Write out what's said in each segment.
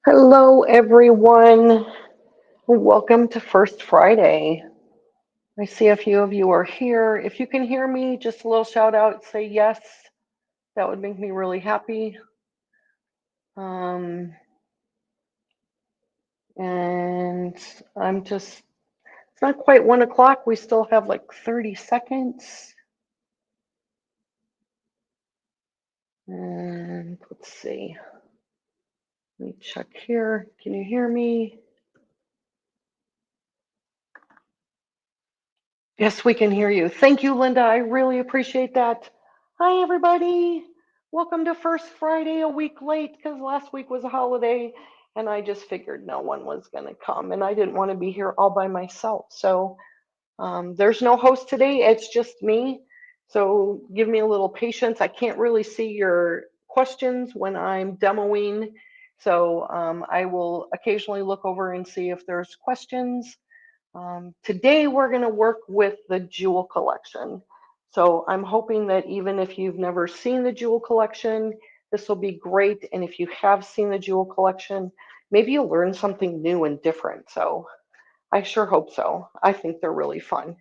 Hello, everyone. Welcome to First Friday. I see a few of you are here. If you can hear me, just a little shout out, say yes. That would make me really happy. Um, and it's not quite 1 o'clock. We still have like 30 seconds. And let's see. Let me check here. Can you hear me? Yes, we can hear you. Thank you, Linda. I really appreciate that. Hi, everybody. Welcome to First Friday, a week late because last week was a holiday and I just figured no one was going to come and I didn't want to be here all by myself. So there's no host today. It's just me. So give me a little patience. I can't really see your questions when I'm demoing. So I will occasionally look over and see if there's questions. Today we're going to work with the jewel collection. So I'm hoping that even if you've never seen the jewel collection, this will be great. And if you have seen the jewel collection, maybe you'll learn something new and different. So I sure hope so. I think they're really fun.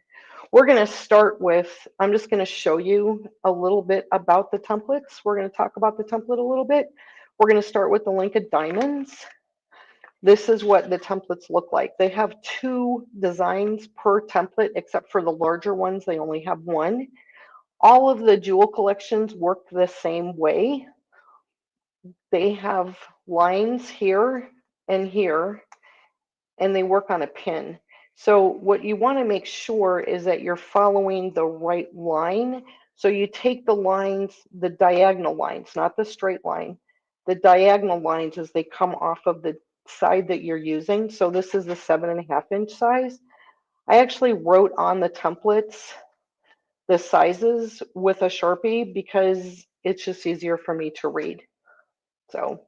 We're going to start with, I'm just going to show you a little bit about the templates. We're going to talk about the template a little bit. We're going to start with the link of diamonds. This is what the templates look like. They have two designs per template, except for the larger ones, they only have one. All of the jewel collections work the same way. They have lines here and here, and they work on a pin. So what you want to make sure is that you're following the right line. So you take the lines, the diagonal lines, not the straight line, the diagonal lines as they come off of the side that you're using. So this is the 7.5-inch size. I actually wrote on the templates the sizes with a Sharpie because it's just easier for me to read. So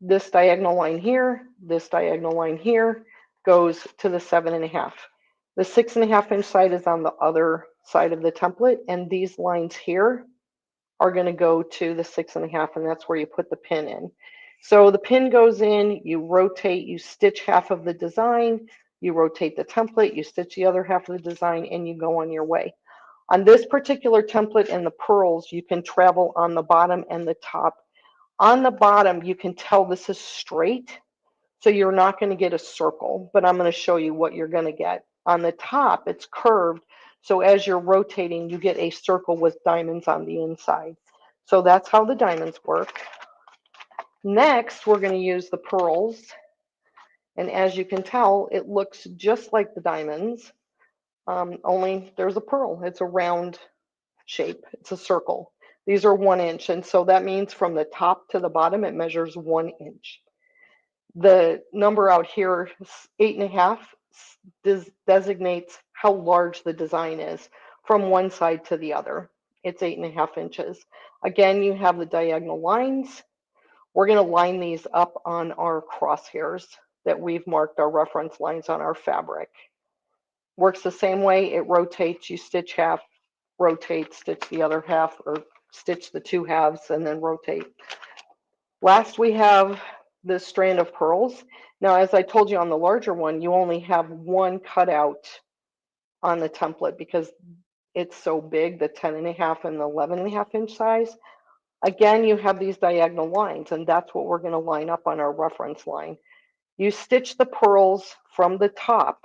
this diagonal line here, this diagonal line here goes to the 7.5. The 6.5-inch side is on the other side of the template, and these lines here are going to go to the 6.5, and that's where you put the pin in. So the pin goes in, you rotate, you stitch half of the design, you rotate the template, you stitch the other half of the design, and you go on your way. On this particular template and the pearls, you can travel on the bottom and the top. On the bottom, you can tell this is straight, so you're not going to get a circle, but I'm going to show you what you're going to get. On the top, it's curved, so as you're rotating, you get a circle with diamonds on the inside. So that's how the diamonds work. Next, we're going to use the pearls, and as you can tell, it looks just like the diamonds, only there's a pearl. It's a round shape. It's a circle. These are 1 inch, and so that means from the top to the bottom, it measures 1 inch. The number out here, 8.5, designates how large the design is from one side to the other. It's 8.5 inches. Again, you have the diagonal lines. We're going to line these up on our crosshairs that we've marked our reference lines on our fabric. Works the same way. It rotates. You stitch half, rotate, stitch the other half, or stitch the two halves and then rotate. Last, we have this strand of pearls. Now, as I told you on the larger one, you only have one cutout on the template because it's so big, the 10.5 and the 11.5-inch size. Again, you have these diagonal lines, and that's what we're going to line up on our reference line. You stitch the pearls from the top.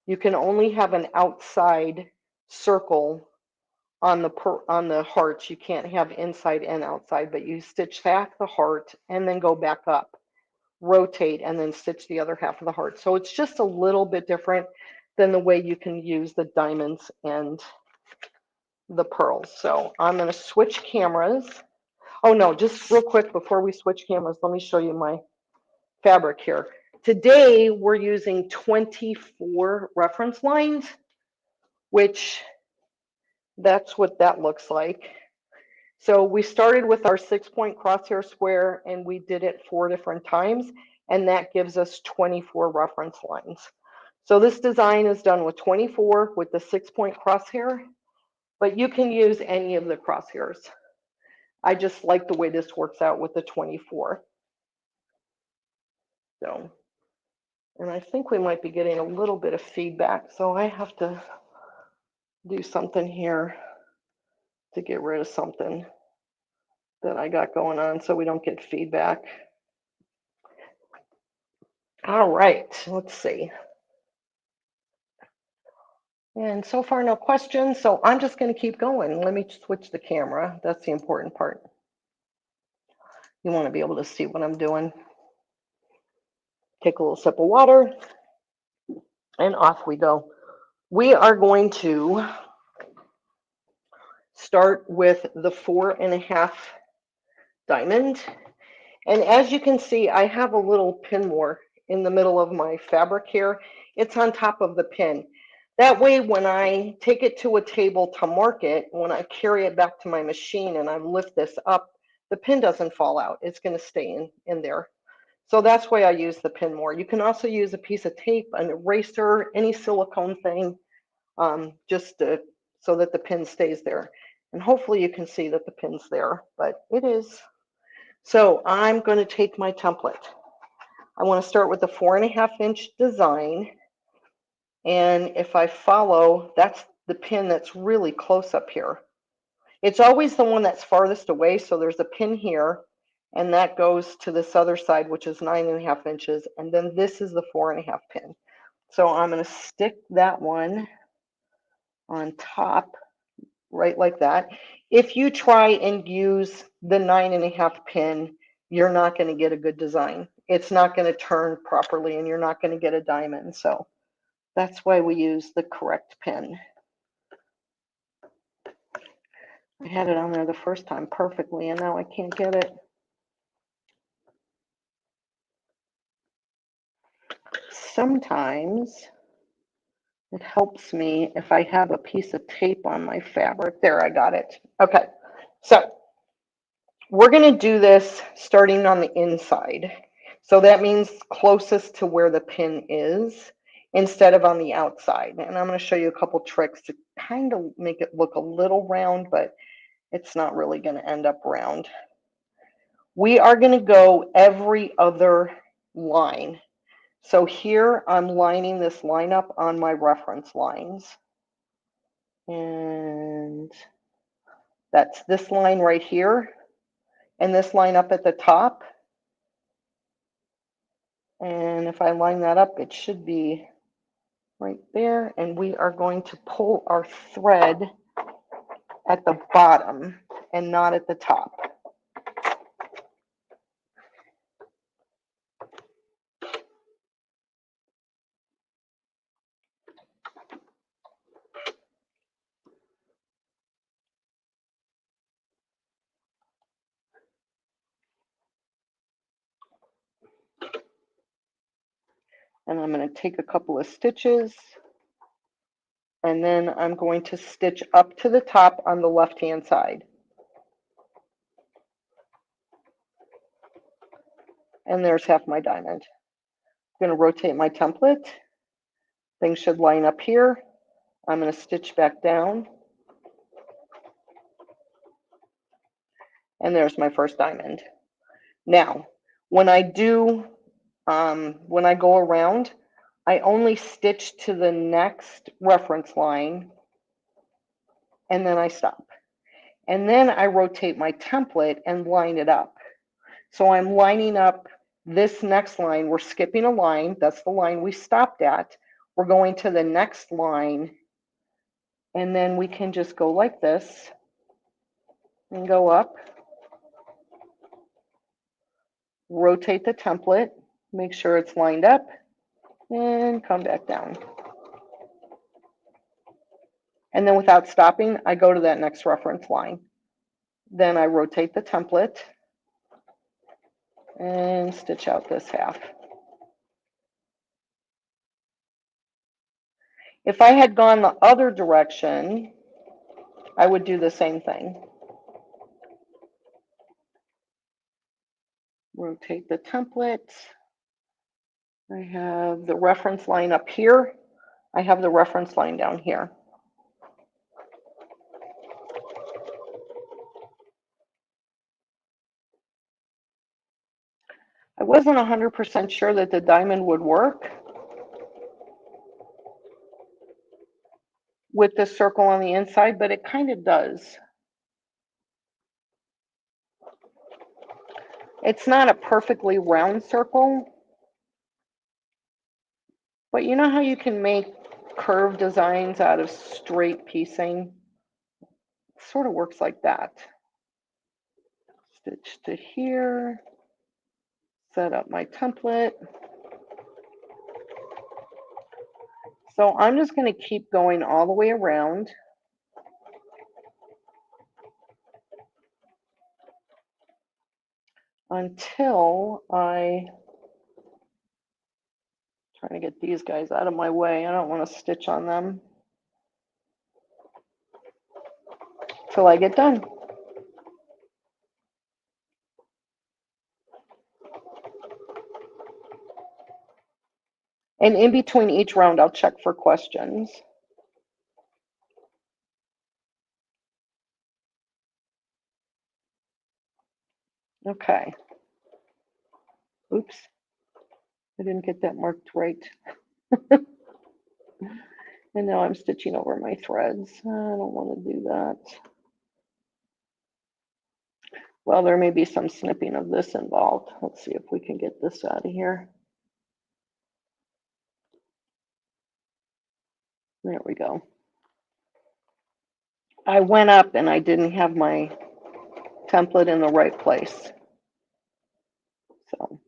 You can only have an outside circle on the hearts. You can't have inside and outside, but you stitch half the heart and then go back up, rotate, and then stitch the other half of the heart. So it's just a little bit different than the way you can use the diamonds and the pearls. So I'm going to switch cameras. Oh no, just real quick before we switch cameras, let me show you my fabric here. Today we're using 24 reference lines, which that's what that looks like. So we started with our 6-point crosshair square and we did it 4 different times, and that gives us 24 reference lines. So this design is done with 24 with the 6-point crosshair, but you can use any of the crosshairs. I just like the way this works out with the 24. So, and I think we might be getting a little bit of feedback, so I have to do something here to get rid of something that I got going on so we don't get feedback. All right, let's see. And so far, no questions, so I'm just going to keep going. Let me switch the camera. That's the important part. You want to be able to see what I'm doing. Take a little sip of water, and off we go. We are going to start with the 4.5 diamond. And as you can see, I have a little pin more in the middle of my fabric here. It's on top of the pin. That way, when I take it to a table to mark it, when I carry it back to my machine and I lift this up, the pin doesn't fall out. It's going to stay in there. So that's why I use the pin more. You can also use a piece of tape, an eraser, any silicone thing, so that the pin stays there. And hopefully you can see that the pin's there, but it is. So I'm going to take my template. I want to start with the 4.5-inch design. And if I follow, that's the pin that's really close up here. It's always the one that's farthest away. So there's a pin here, and that goes to this other side, which is 9.5 inches. And then this is the 4.5 pin. So I'm going to stick that one on top, right like that. If you try and use the 9.5 pin, you're not going to get a good design. It's not going to turn properly, and you're not going to get a diamond. So that's why we use the correct pin. I had it on there the first time perfectly, and now I can't get it. Sometimes it helps me if I have a piece of tape on my fabric. There, I got it. Okay, so we're going to do this starting on the inside. So that means closest to where the pin is instead of on the outside. And I'm going to show you a couple tricks to kind of make it look a little round, but it's not really going to end up round. We are going to go every other line. So here I'm lining this line up on my reference lines. And that's this line right here. And this line up at the top. And if I line that up, it should be right there. And we are going to pull our thread at the bottom and not at the top. And I'm going to take a couple of stitches, and then I'm going to stitch up to the top on the left-hand side. And there's half my diamond. I'm going to rotate my template. Things should line up here. I'm going to stitch back down. And there's my first diamond. Now, when I go around, I only stitch to the next reference line, and then I stop. And then I rotate my template and line it up. So I'm lining up this next line. We're skipping a line. That's the line we stopped at. We're going to the next line, and then we can just go like this and go up. Rotate the template, make sure it's lined up, and come back down. And then without stopping, I go to that next reference line. Then I rotate the template and stitch out this half. If I had gone the other direction, I would do the same thing. Rotate the template. I have the reference line up here. I have the reference line down here. I wasn't 100% sure that the diamond would work with the circle on the inside, but it kind of does. It's not a perfectly round circle, but you know how you can make curved designs out of straight piecing? It sort of works like that. Stitch to here, set up my template. So I'm just going to keep going all the way around until I'm trying to get these guys out of my way. I don't want to stitch on them till I get done. And in between each round, I'll check for questions. Okay. Oops. I didn't get that marked right. And now I'm stitching over my threads. I don't want to do that. Well, there may be some snipping of this involved. Let's see if we can get this out of here. There we go. I went up and I didn't have my template in the right place. So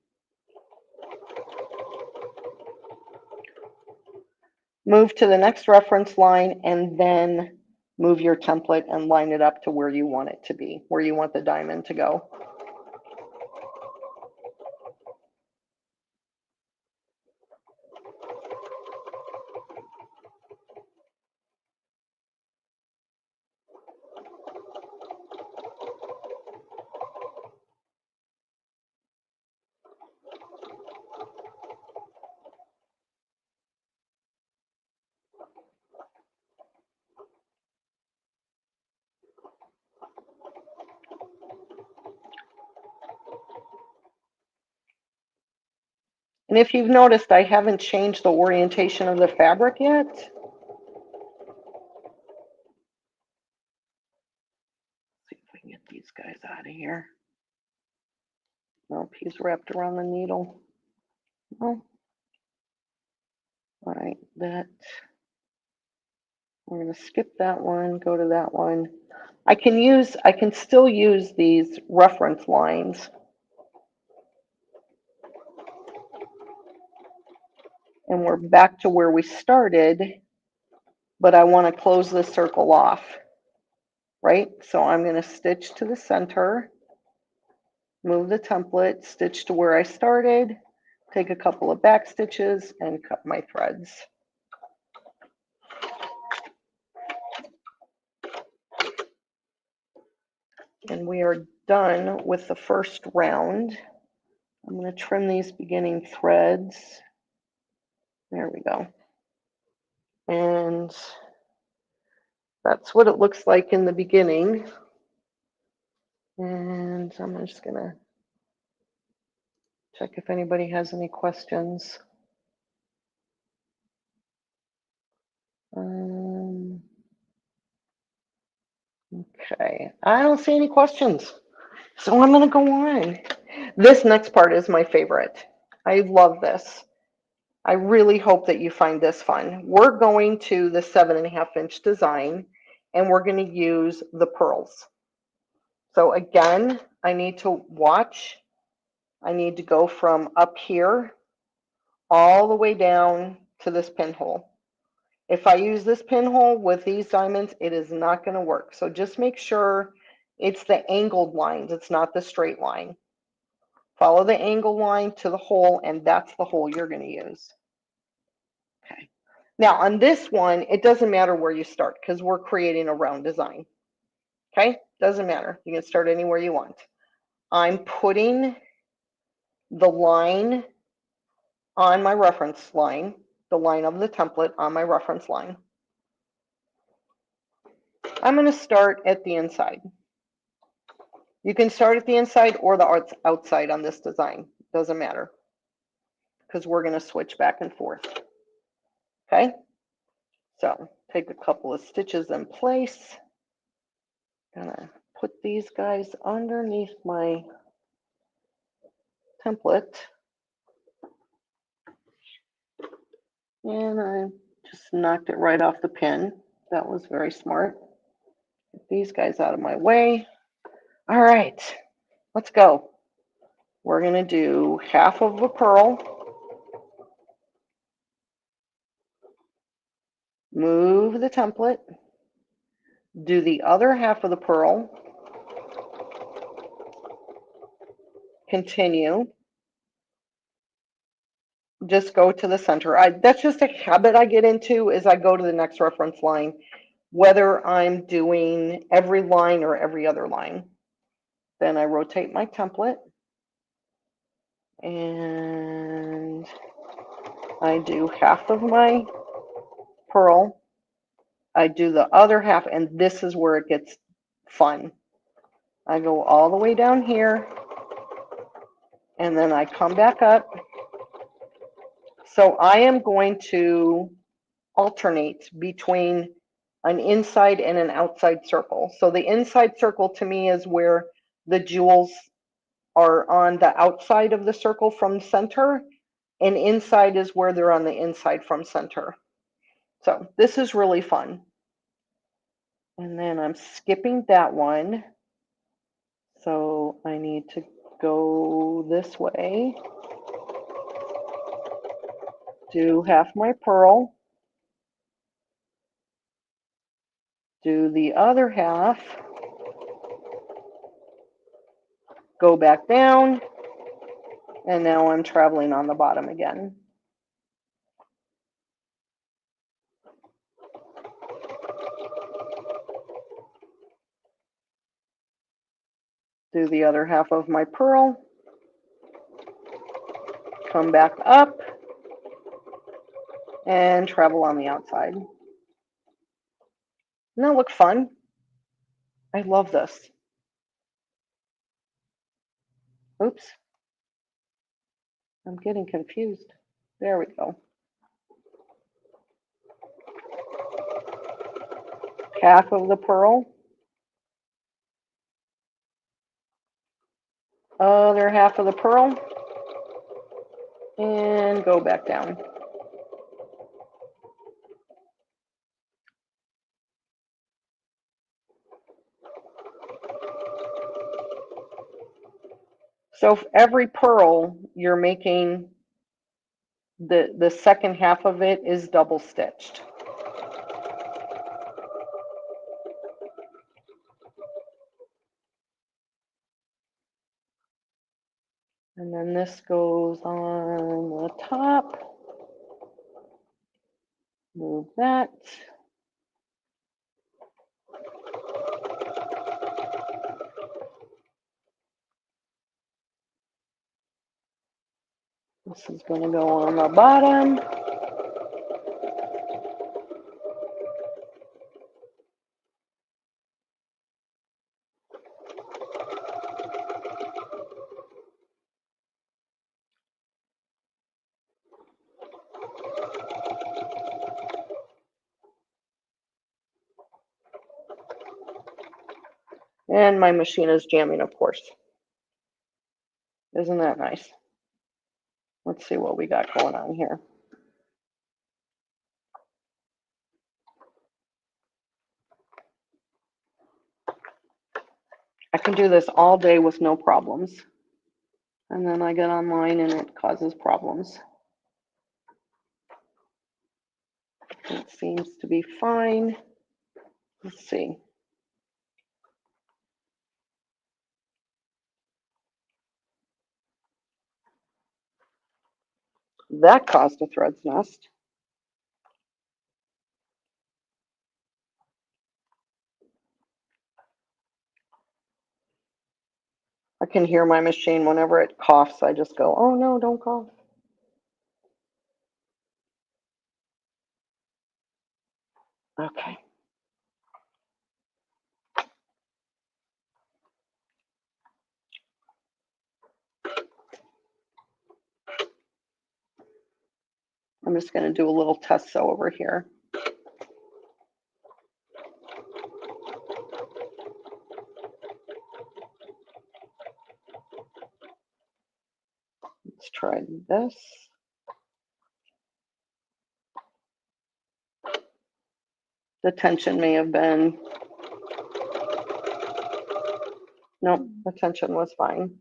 move to the next reference line and then move your template and line it up to where you want it to be, where you want the diamond to go. And if you've noticed, I haven't changed the orientation of the fabric yet. See if we can get these guys out of here. Nope, he's wrapped around the needle. Oh. All right, that. We're going to skip that one, go to that one. I can still use these reference lines. And we're back to where we started, but I want to close this circle off, right? So I'm going to stitch to the center, move the template, stitch to where I started, take a couple of back stitches and cut my threads. And we are done with the first round. I'm going to trim these beginning threads. There we go. And that's what it looks like in the beginning. And I'm just going to check if anybody has any questions. Okay, I don't see any questions. So I'm going to go on. This next part is my favorite. I love this. I really hope that you find this fun. We're going to the 7.5-inch design and we're going to use the pearls. So again, I need to watch. I need to go from up here all the way down to this pinhole. If I use this pinhole with these diamonds, it is not going to work. So just make sure it's the angled lines. It's not the straight line. Follow the angled line to the hole, and that's the hole you're going to use. Okay. Now on this one, it doesn't matter where you start because we're creating a round design. Okay, doesn't matter. You can start anywhere you want. I'm putting the line on my reference line, the line of the template on my reference line. I'm going to start at the inside. You can start at the inside or the outside on this design. doesn't matter, because we're going to switch back and forth. Okay, so take a couple of stitches in place. Gonna put these guys underneath my template, and I just knocked it right off the pin. That was very smart. Get these guys out of my way. All right, let's go. We're gonna do half of a purl, move the template, do the other half of the purl, continue, just go to the center. That's just a habit I get into, is I go to the next reference line, whether I'm doing every line or every other line. Then I rotate my template and I do half of my purl. I do the other half, and this is where it gets fun. I go all the way down here, and then I come back up. So I am going to alternate between an inside and an outside circle. So the inside circle to me is where the jewels are on the outside of the circle from center, and inside is where they're on the inside from center. So this is really fun. And then I'm skipping that one. So I need to go this way, do half my purl, do the other half, go back down, and now I'm traveling on the bottom again. Do the other half of my purl, come back up, and travel on the outside. Doesn't that look fun? I love this. Oops. I'm getting confused. There we go. Half of the purl, other half of the purl, and go back down. So for every purl, you're making the second half of it is double stitched. And then this goes on the top. Move that. This is going to go on the bottom. And my machine is jamming, of course. Isn't that nice? Let's see what we got going on here. I can do this all day with no problems. And then I get online and it causes problems. It seems to be fine. Let's see. That caused a thread's nest. I can hear my machine whenever it coughs. I just go, oh no, don't cough. Okay. I'm just going to do a little test sew over here. Let's try this. The tension may have been, nope, the tension was fine.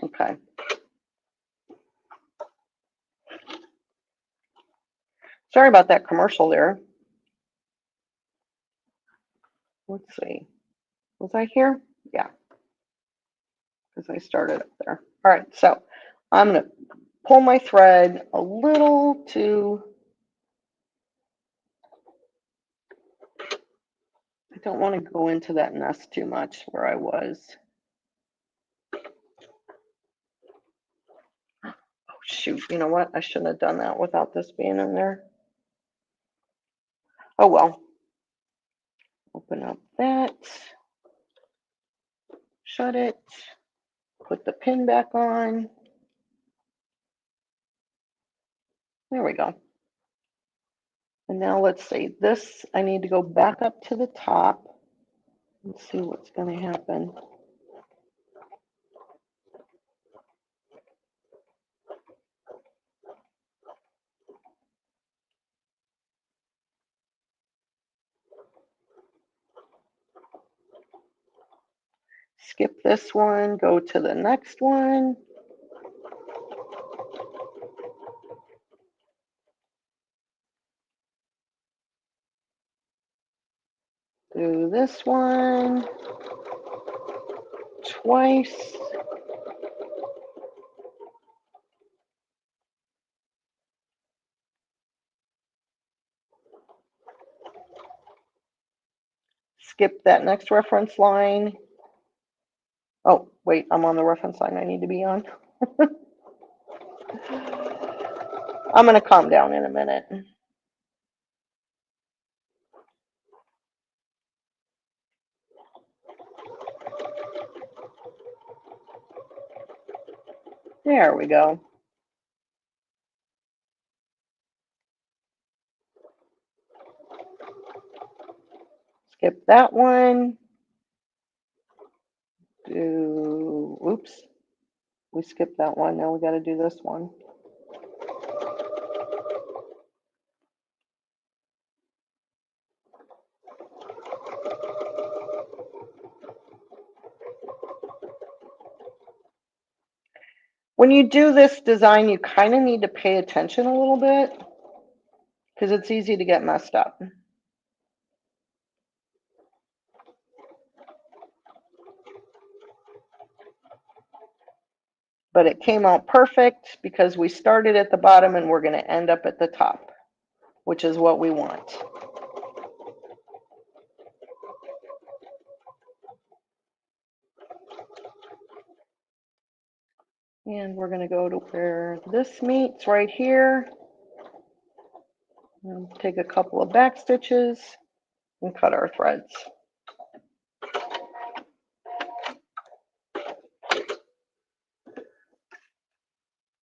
Okay. Sorry about that commercial there. Let's see. Was I here? Yeah, because I started up there. All right, so I'm going to pull my thread a little to, I don't want to go into that nest too much where I was. Oh, shoot. You know what? I shouldn't have done that without this being in there. Oh, well. Open up that. Shut it. Put the pin back on. There we go. And now let's see. This, I need to go back up to the top. Let's see what's going to happen. Skip this one, go to the next one. Do this one twice. Skip that next reference line. Oh, wait, I'm on the reference line I need to be on. I'm going to calm down in a minute. There we go. Skip that one. Oops. We skipped that one. Now we got to do this one. When you do this design, you kind of need to pay attention a little bit because it's easy to get messed up. But it came out perfect because we started at the bottom and we're going to end up at the top, which is what we want. And we're going to go to where this meets right here. And take a couple of back stitches and cut our threads.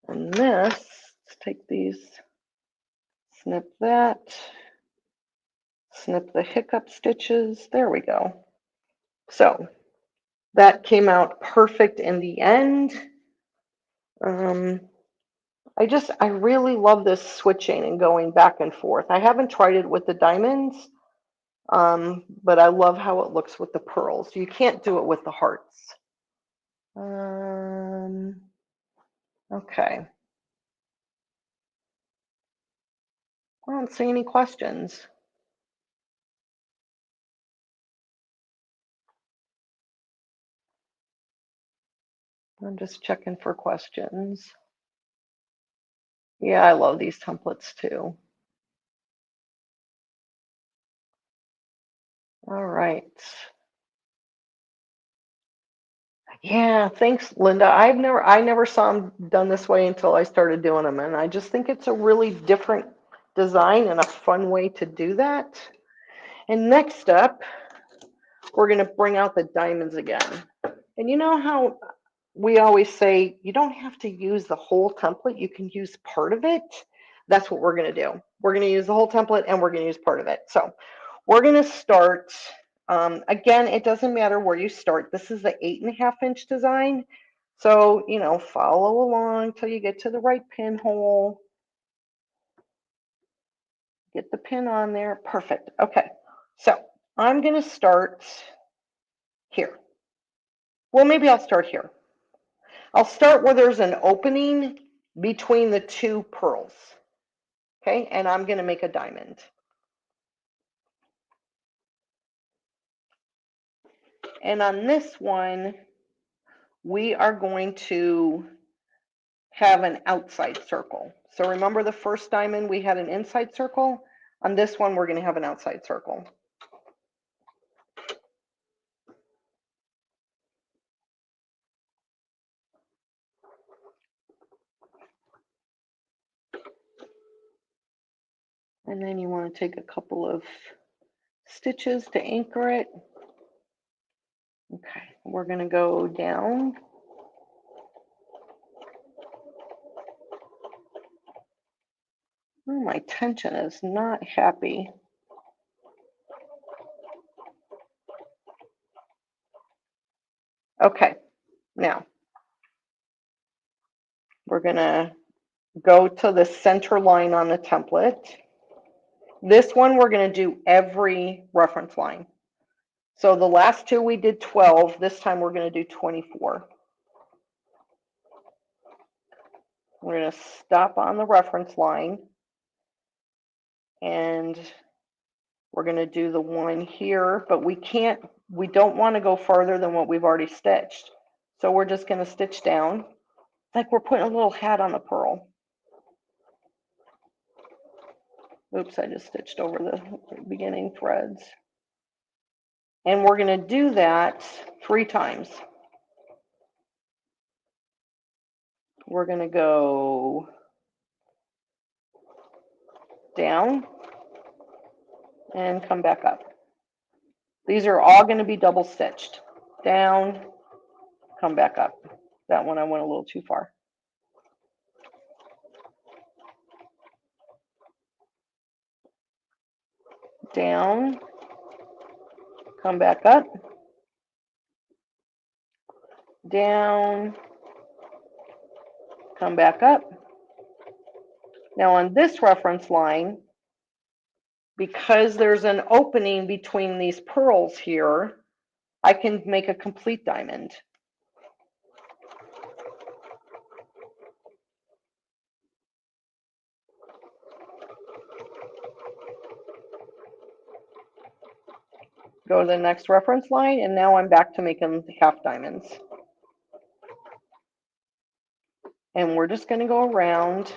And this, let's take these, snip that, snip the hiccup stitches. There we go. So that came out perfect in the end. I really love this switching and going back and forth. I haven't tried it with the diamonds, but I love how it looks with the pearls. You can't do it with the hearts. Okay. I don't see any questions. I'm just checking for questions. Yeah, I love these templates too. All right. Yeah, thanks, Linda. I never saw them done this way until I started doing them, and I just think it's a really different design and a fun way to do that. And next up, we're going to bring out the diamonds again. And you know how we always say you don't have to use the whole template, you can use part of it. That's what we're going to do. We're going to use the whole template and we're going to use part of it. So we're going to start, again, it doesn't matter where you start. This is the 8.5-inch design. So, you know, follow along till you get to the right pinhole. Get the pin on there. Perfect. Okay. So I'm going to start here. Well, maybe I'll start here. I'll start where there's an opening between the two pearls. Okay, and I'm going to make a diamond. And on this one, we are going to have an outside circle. So remember the first diamond, we had an inside circle. On this one, we're going to have an outside circle. And then you want to take a couple of stitches to anchor it. Okay, we're going to go down. Oh, my tension is not happy. Okay, now we're going to go to the center line on the template. This one, we're going to do every reference line. So the last two we did 12. This time we're going to do 24. We're going to stop on the reference line. And we're going to do the one here, but we don't want to go farther than what we've already stitched. So we're just going to stitch down. Like we're putting a little hat on the pearl. Oops, I just stitched over the beginning threads. And we're going to do that 3 times. We're going to go down and come back up. These are all going to be double stitched. Down, come back up. That one I went a little too far. Down, come back up. Down, come back up. Now on this reference line, because there's an opening between these pearls here, I can make a complete diamond. Go to the next reference line, and now I'm back to making half diamonds. And we're just going to go around.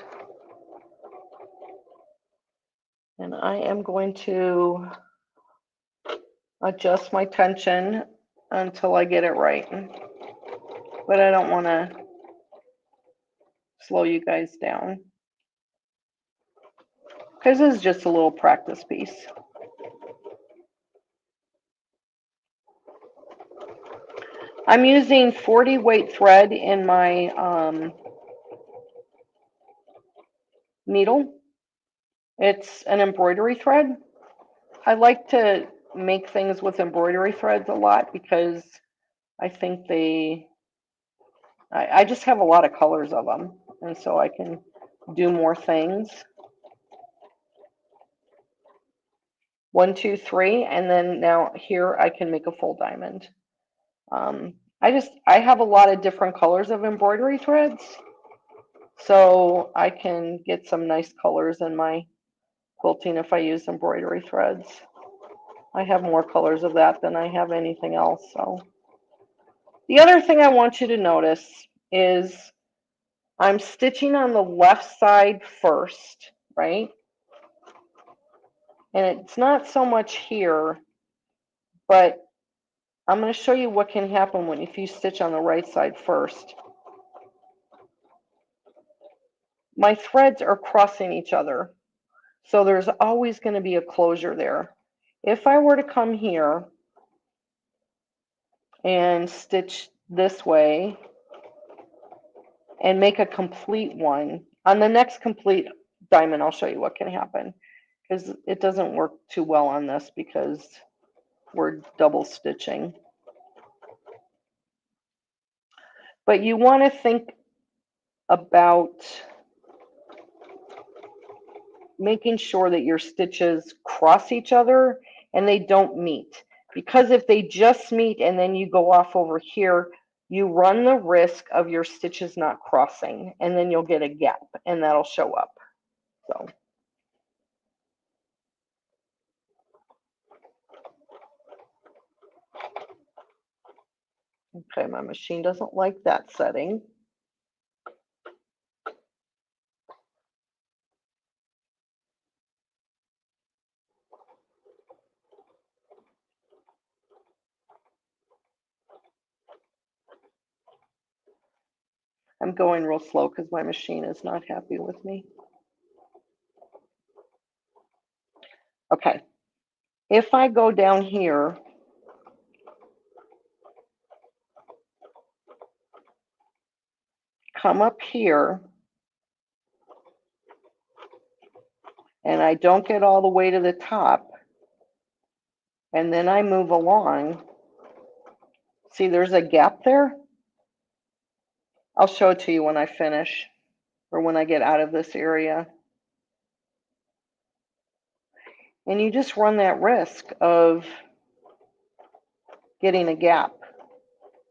And I am going to adjust my tension until I get it right. But I don't want to slow you guys down, because this is just a little practice piece. I'm using 40 weight thread in my needle. It's an embroidery thread. I like to make things with embroidery threads a lot because I think I just have a lot of colors of them, and so I can do more things. 1, 2, 3, and then now here I can make a full diamond. I have a lot of different colors of embroidery threads, so I can get some nice colors in my quilting if I use embroidery threads. I have more colors of that than I have anything else. So the other thing I want you to notice is I'm stitching on the left side first, right? And it's not so much here, but I'm going to show you what can happen if you stitch on the right side first. My threads are crossing each other, so there's always going to be a closure there. If I were to come here and stitch this way and make a complete one, on the next complete diamond, I'll show you what can happen, because it doesn't work too well on this because we're double stitching. But you want to think about making sure that your stitches cross each other and they don't meet. Because if they just meet and then you go off over here, you run the risk of your stitches not crossing, and then you'll get a gap and that'll show up. So. Okay, my machine doesn't like that setting. I'm going real slow because my machine is not happy with me. Okay, if I go down here, come up here, and I don't get all the way to the top, and then I move along, see there's a gap there? I'll show it to you when I finish, or when I get out of this area. And you just run that risk of getting a gap.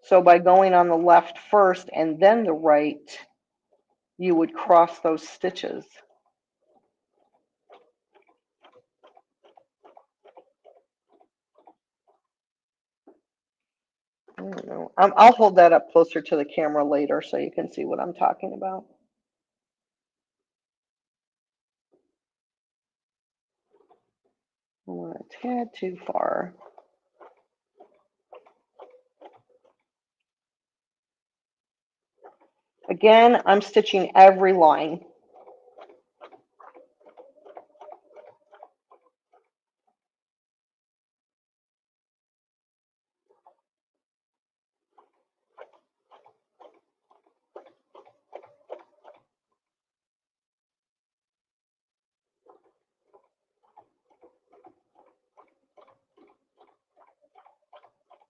So by going on the left first and then the right, you would cross those stitches. I don't know. I'll hold that up closer to the camera later so you can see what I'm talking about. I went a tad too far. Again, I'm stitching every line.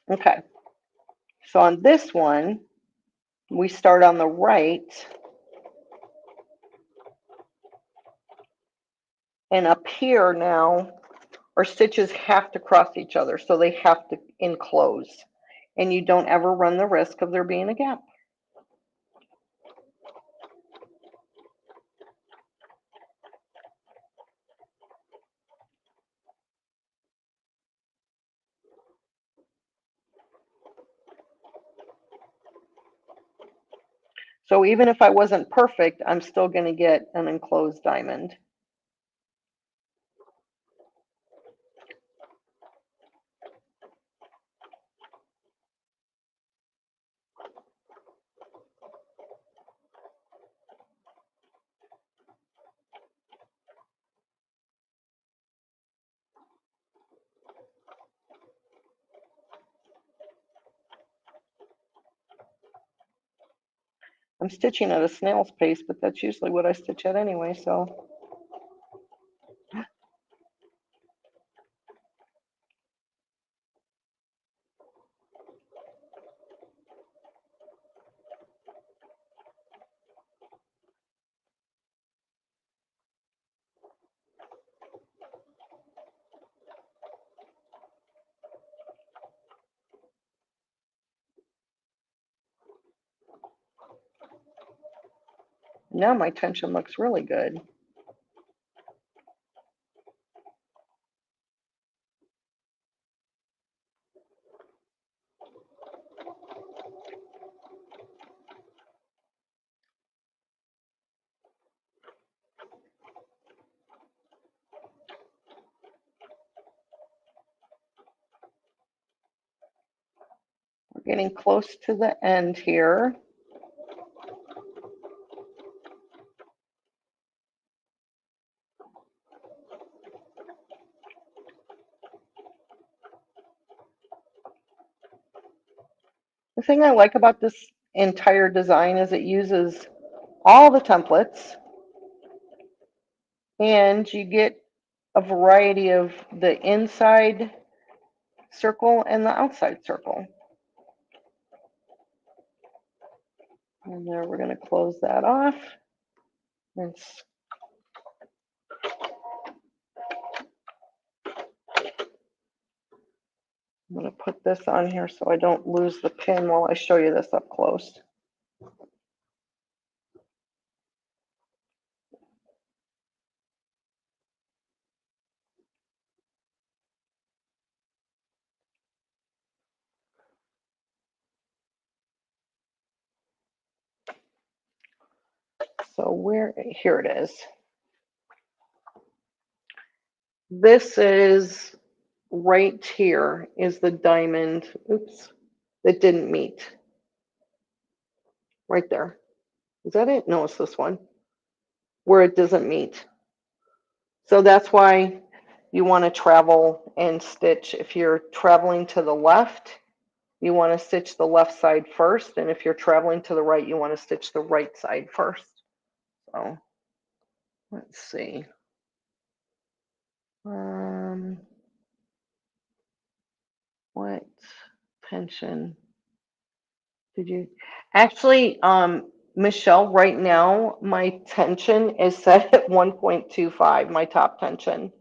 Okay, so on this one, we start on the right, and up here now, our stitches have to cross each other, so they have to enclose, and you don't ever run the risk of there being a gap. So even if I wasn't perfect, I'm still going to get an enclosed diamond. I'm stitching at a snail's pace, but that's usually what I stitch at anyway, so. Now my tension looks really good. We're getting close to the end here. The thing I like about this entire design is it uses all the templates, and you get a variety of the inside circle and the outside circle. And there we're going to close that off. And I'm going to put this on here so I don't lose the pin while I show you this up close. So here it is. This is right here is the diamond, oops, that didn't meet. Right there. Is that it? No, it's this one where it doesn't meet. So that's why you want to travel and stitch. If you're traveling to the left, you want to stitch the left side first. And if you're traveling to the right, you want to stitch the right side first. So let's see. What tension did you actually, Michelle, right now my tension is set at 1.25, my top tension.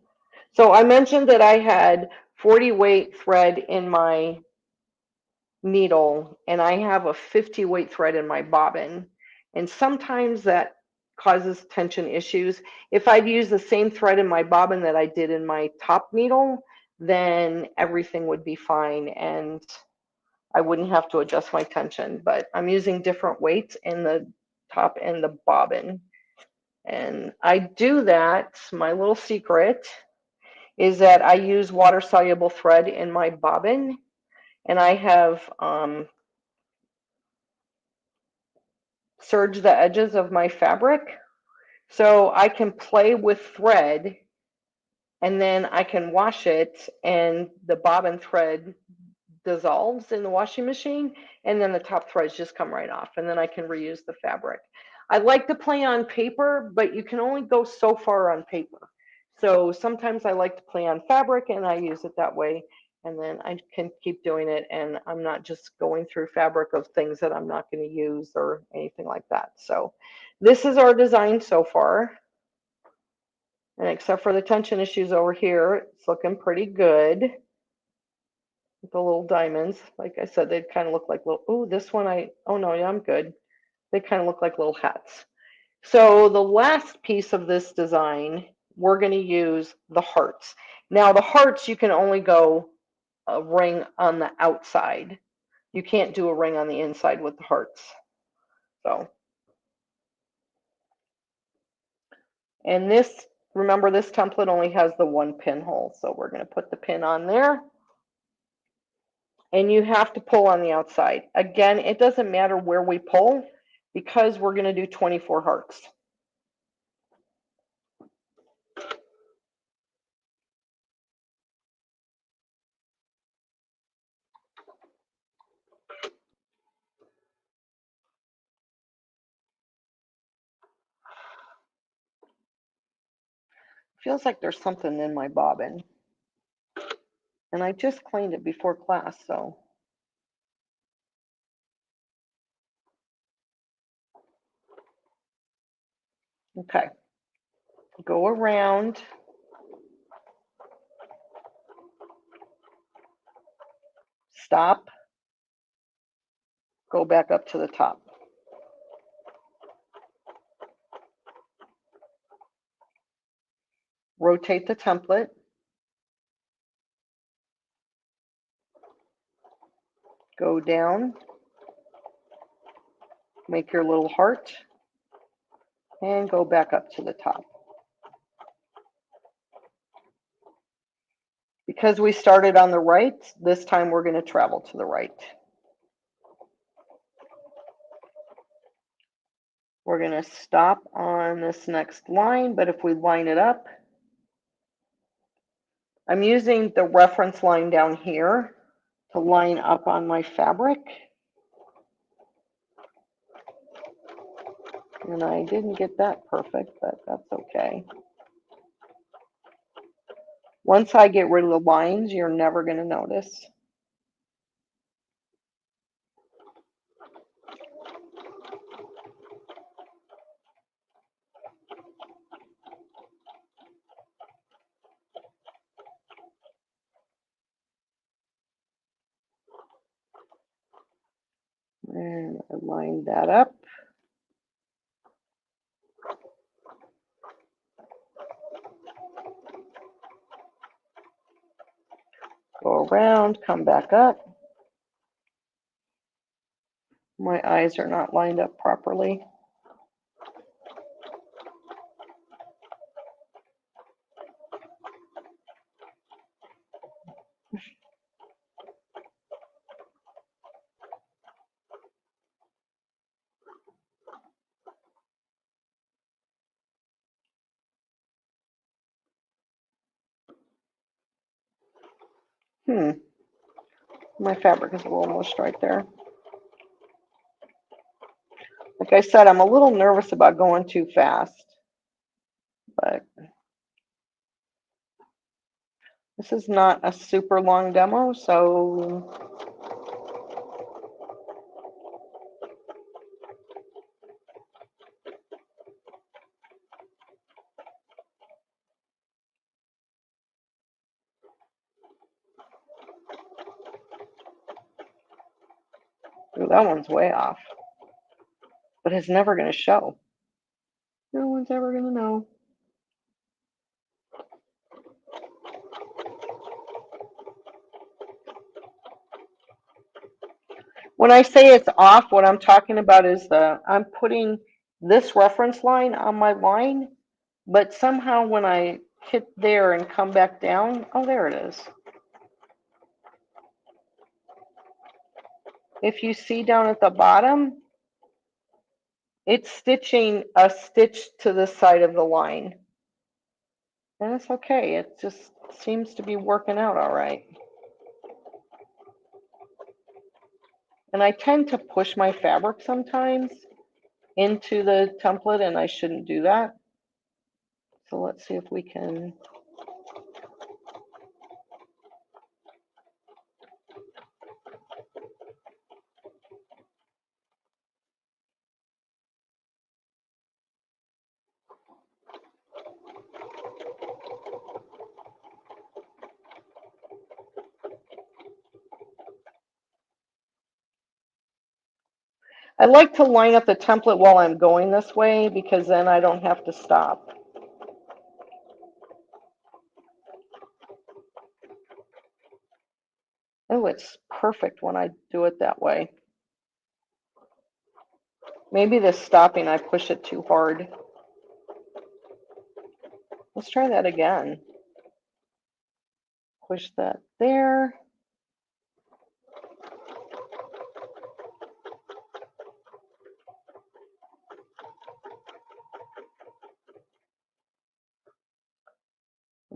So I mentioned that I had 40 weight thread in my needle and I have a 50 weight thread in my bobbin. And sometimes that causes tension issues. If I'd use the same thread in my bobbin that I did in my top needle, then everything would be fine and I wouldn't have to adjust my tension. But I'm using different weights in the top and the bobbin. And I do that, my little secret is that I use water soluble thread in my bobbin, and I have serged the edges of my fabric so I can play with thread and then I can wash it and the bobbin thread dissolves in the washing machine and then the top threads just come right off and then I can reuse the fabric. I like to play on paper, but you can only go so far on paper. So sometimes I like to play on fabric and I use it that way and then I can keep doing it and I'm not just going through fabric of things that I'm not going to use or anything like that. So this is our design so far. And except for the tension issues over here, it's looking pretty good. The little diamonds, like I said, they kind of look like little, oh, this one oh no, yeah, I'm good. They kind of look like little hats. So the last piece of this design, we're going to use the hearts. Now the hearts, you can only go a ring on the outside. You can't do a ring on the inside with the hearts. So, and this, remember this template only has the one pinhole. So we're going to put the pin on there. And you have to pull on the outside. Again, it doesn't matter where we pull because we're going to do 24 hearts. Feels like there's something in my bobbin. And I just cleaned it before class, so. Okay. Go around. Stop. Go back up to the top. Rotate the template. Go down. Make your little heart. And go back up to the top. Because we started on the right, this time we're going to travel to the right. We're going to stop on this next line, but if we line it up, I'm using the reference line down here to line up on my fabric. And I didn't get that perfect, but that's okay. Once I get rid of the lines, you're never going to notice. And I lined that up. Go around, come back up. My eyes are not lined up properly. My fabric is a little moist right there. Like I said, I'm a little nervous about going too fast, but this is not a super long demo, so ooh, that one's way off. But it's never going to show. No one's ever going to know. When I say it's off, what I'm talking about is I'm putting this reference line on my line, but somehow when I hit there and come back down, oh, there it is. If you see down at the bottom, it's stitching a stitch to the side of the line. And it's okay. It just seems to be working out all right. And I tend to push my fabric sometimes into the template, and I shouldn't do that. So let's see if we can. I like to line up the template while I'm going this way because then I don't have to stop. Oh, it's perfect when I do it that way. Maybe the stopping, I push it too hard. Let's try that again. Push that there.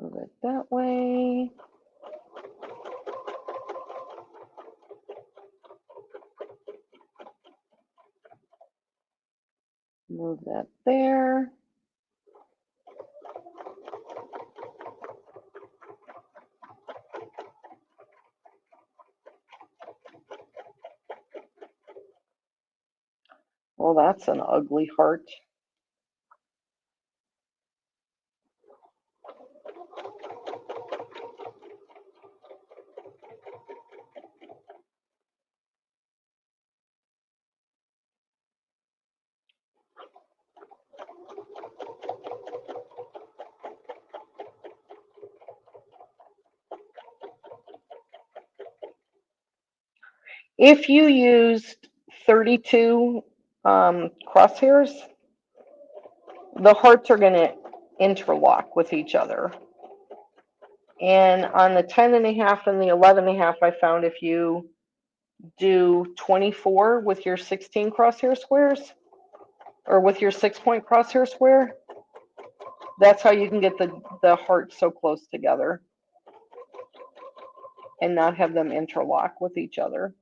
Move it that way. Move that there. Well, that's an ugly heart. If you used 32 crosshairs, the hearts are going to interlock with each other. And on the 10.5 and the 11.5, I found if you do 24 with your 16 crosshair squares, or with your 6-point crosshair square, that's how you can get the hearts so close together and not have them interlock with each other.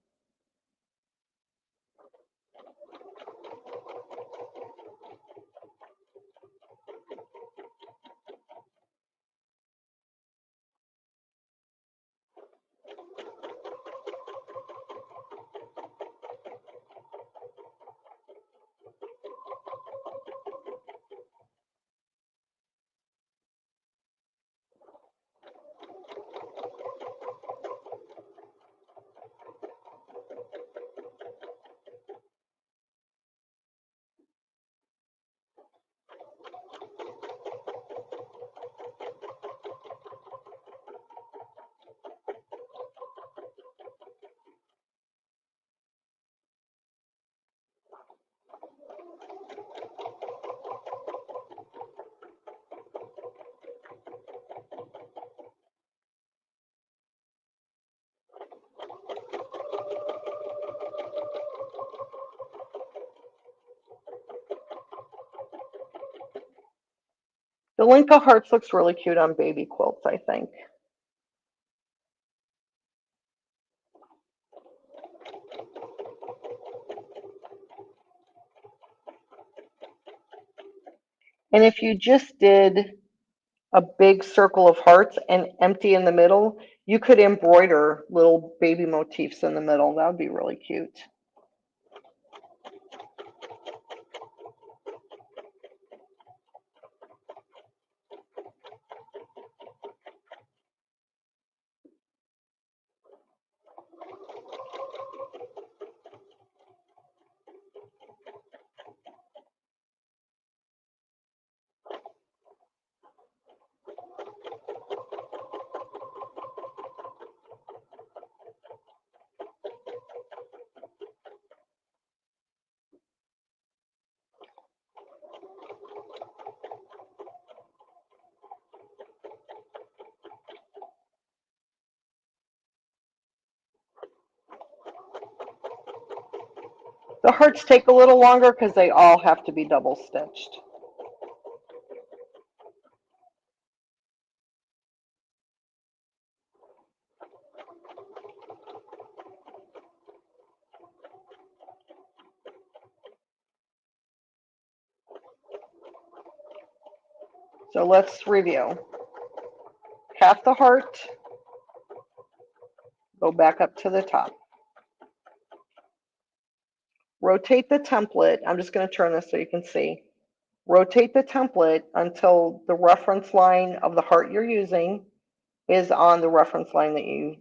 The Linka Hearts looks really cute on baby quilts, I think. And if you just did a big circle of hearts and empty in the middle, you could embroider little baby motifs in the middle. That would be really cute. The hearts take a little longer because they all have to be double stitched. So let's review. Half the heart, go back up to the top. Rotate the template. I'm just going to turn this so you can see. Rotate the template until the reference line of the heart you're using is on the reference line that you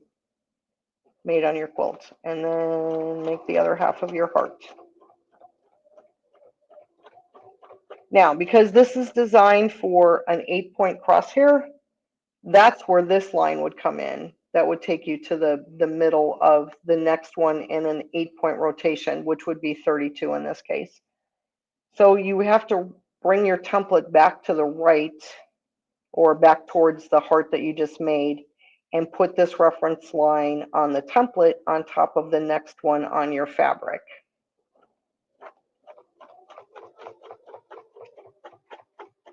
made on your quilt. And then make the other half of your heart. Now, because this is designed for an 8-point crosshair, that's where this line would come in. That would take you to the middle of the next one in an 8-point rotation, which would be 32 in this case. So you have to bring your template back to the right or back towards the heart that you just made and put this reference line on the template on top of the next one on your fabric.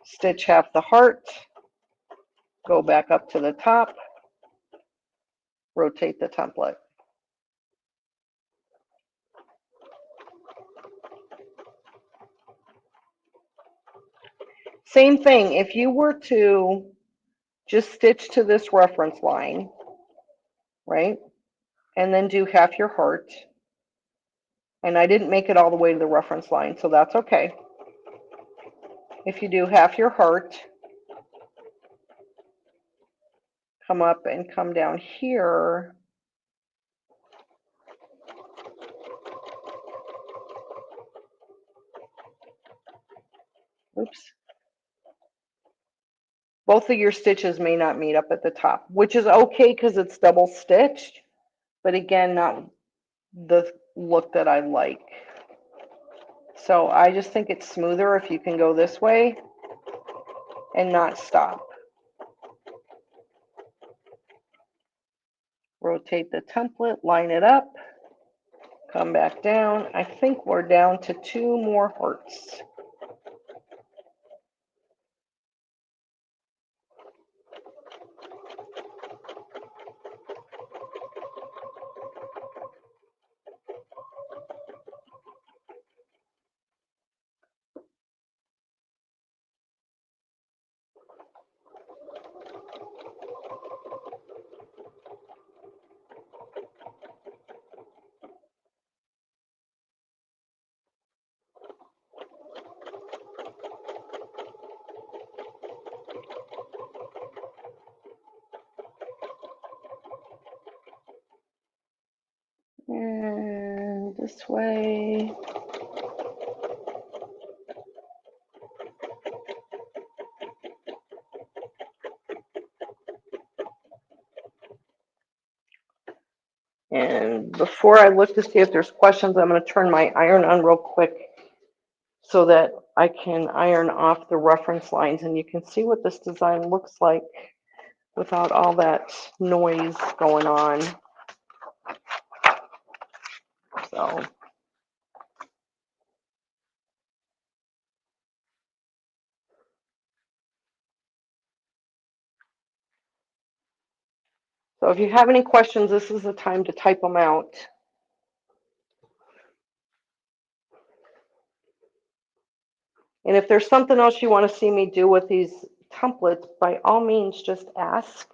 Stitch half the heart, go back up to the top, rotate the template. Same thing, if you were to just stitch to this reference line, right? And then do half your heart. And I didn't make it all the way to the reference line, so that's okay. If you do half your heart, come up and come down here. Oops. Both of your stitches may not meet up at the top, which is okay because it's double stitched, but again, not the look that I like. So I just think it's smoother if you can go this way and not stop. Rotate the template, line it up, come back down. I think we're down to 2 more hearts. And this way. And before I look to see if there's questions, I'm going to turn my iron on real quick so that I can iron off the reference lines and you can see what this design looks like without all that noise going on. So So if you have any questions, this is the time to type them out. And if there's something else you want to see me do with these templates, by all means, just ask.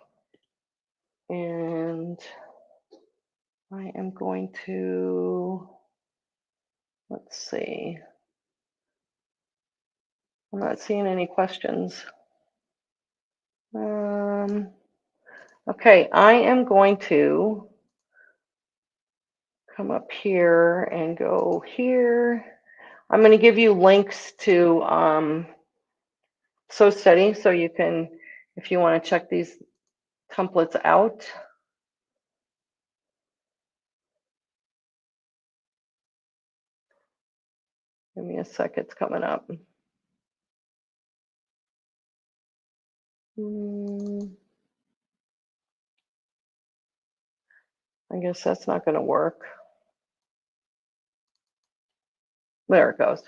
And I am going to, let's see. I'm not seeing any questions. Okay, I am going to come up here and go here. I'm going to give you links to So Steady, so you can, if you want to check these templates out. Give me a sec, it's coming up. I guess that's not going to work. There it goes.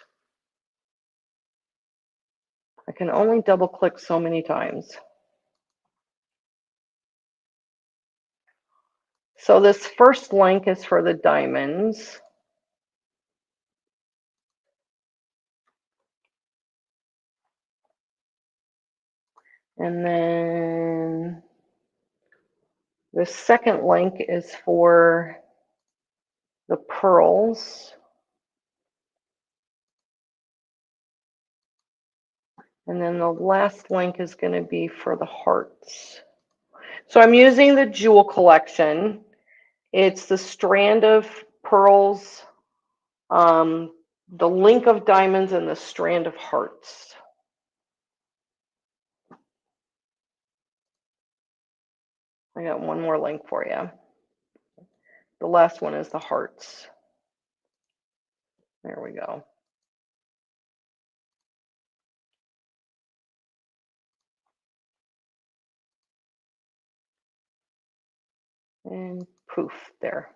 I can only double click so many times. So this first link is for the diamonds. And then the second link is for the pearls. And then the last link is going to be for the hearts. So I'm using the jewel collection. It's the strand of pearls, the link of diamonds, and the strand of hearts. I got one more link for you. The last one is the hearts. There we go. And poof, there.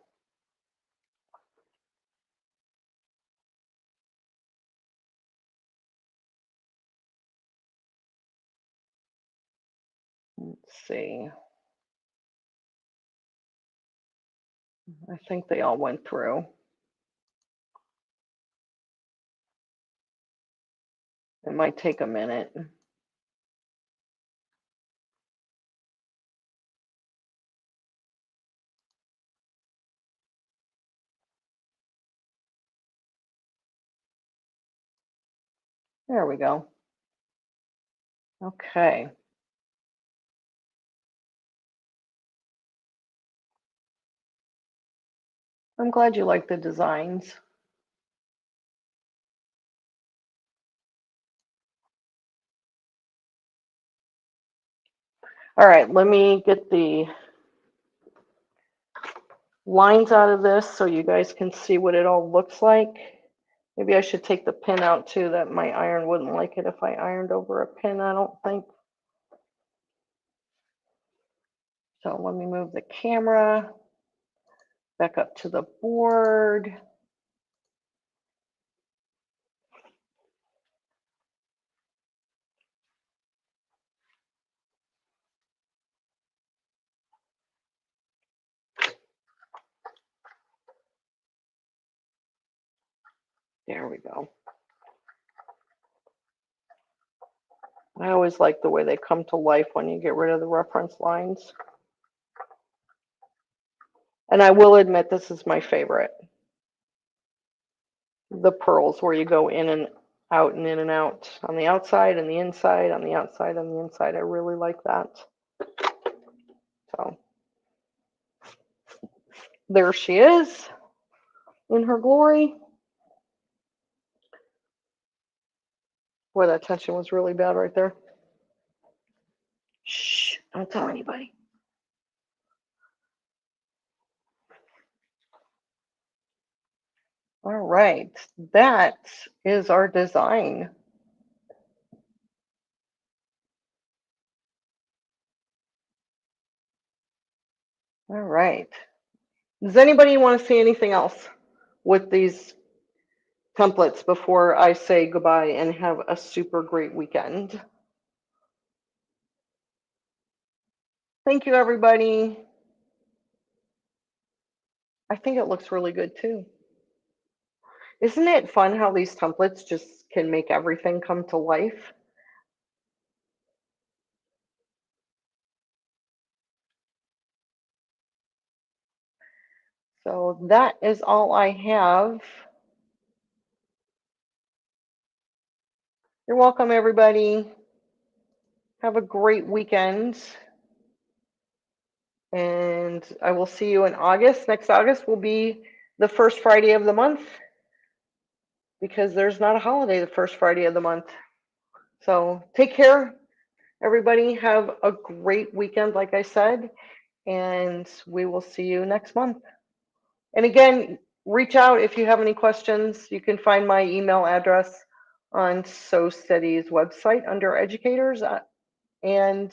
Let's see. I think they all went through. It might take a minute. There we go. Okay. I'm glad you like the designs. All right, let me get the lines out of this so you guys can see what it all looks like. Maybe I should take the pin out too. That my iron wouldn't like it if I ironed over a pin, I don't think. So let me move the camera back up to the board. There we go. I always like the way they come to life when you get rid of the reference lines. And I will admit this is my favorite. The pearls where you go in and out and in and out on the outside and the inside, on the outside and the inside. I really like that. So there she is in her glory. Boy, that tension was really bad right there. Shh, don't tell anybody. All right, that is our design. All right. Does anybody want to see anything else with these templates before I say goodbye and have a super great weekend? Thank you, everybody. I think it looks really good too. Isn't it fun how these templates just can make everything come to life? So that is all I have. You're welcome, everybody. Have a great weekend. And I will see you in August. Next August will be the first Friday of the month because there's not a holiday the first Friday of the month. So take care, everybody. Have a great weekend, like I said, and we will see you next month. And again, reach out if you have any questions. You can find my email address on Sew Steady's website under educators. And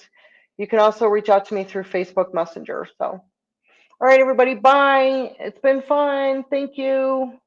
you can also reach out to me through Facebook Messenger. So, all right, everybody, bye. It's been fun. Thank you.